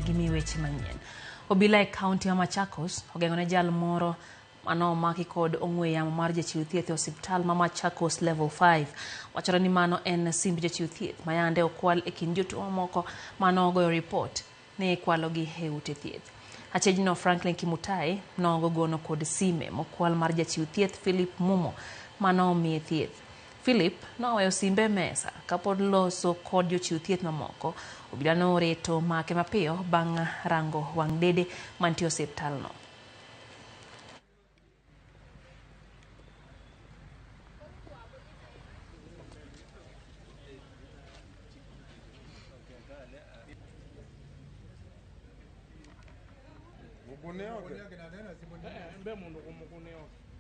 Gimi weche manyien. Obila e kaunti ma Machakos ogeng'one jal moro maki kod ong'we yamo mar jachiw thieth e osiptal ma Machakos level 5. Wachore ni mano en simb jachiw thieth ma yande okwal e kind jotuo moko manogoyo ripot ni kwalogi e ute thieth. Achejno Franklin Kimutai nogogono kod sime mokwal mar jachiw thieth Philip Mumo manomiye thieth. Philip noweyo simbe mesa kapod loso kod jochiw thieth mamoko. Obila noreto make mapiyo bang' rango wang' dede mantie osiptalno.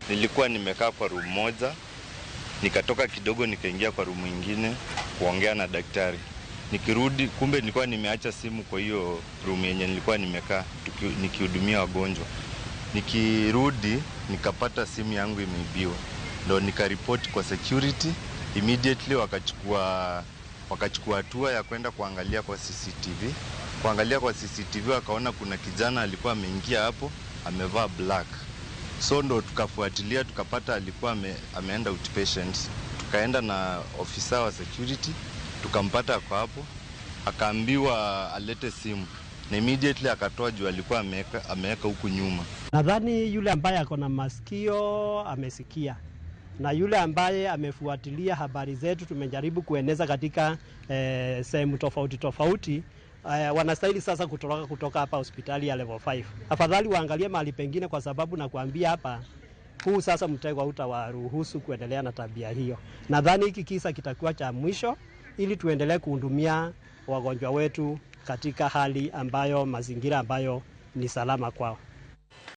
Nilikuwa nimekaa kwa room moja, nikatoka kidogo nikaingia kwa room nyingine kuongea na daktari. Nikirudi kumbe nilikuwa nimeacha simu kwa hiyo room yenye nilikuwa nimekaa nikihudumia wagonjwa. Nikirudi nikapata simu yangu imeibiwa. Ndio nikaripoti kwa security, immediately wakachukua hatua ya kwenda kuangalia kwa CCTV. Kuangalia kwa CCTV wakaona kuna kijana alikuwa ameingia hapo, amevaa black. So ndo tukafuatilia tukapata alikuwa ameenda outpatient. Tukaenda na ofisa wa security, tukampata kwa hapo, akaambiwa alete simu. Na immediately akatoa juu alikuwa ameweka huku nyuma. Nadhani yule ambaye ako na masikio amesikia. Na yule ambaye amefuatilia habari zetu tumejaribu kueneza katika sehemu tofauti. Wanastahili sasa kutoka hapa hospitali ya level 5. Afadhali waangalie mahali pengine kwa sababu nakuambia hapa huu sasa mtego hautawaruhusu kuendelea na tabia hiyo. Nadhani hiki kisa kitakuwa cha mwisho ili tuendelee kuhudumia wagonjwa wetu katika hali ambayo mazingira ambayo ni salama kwao.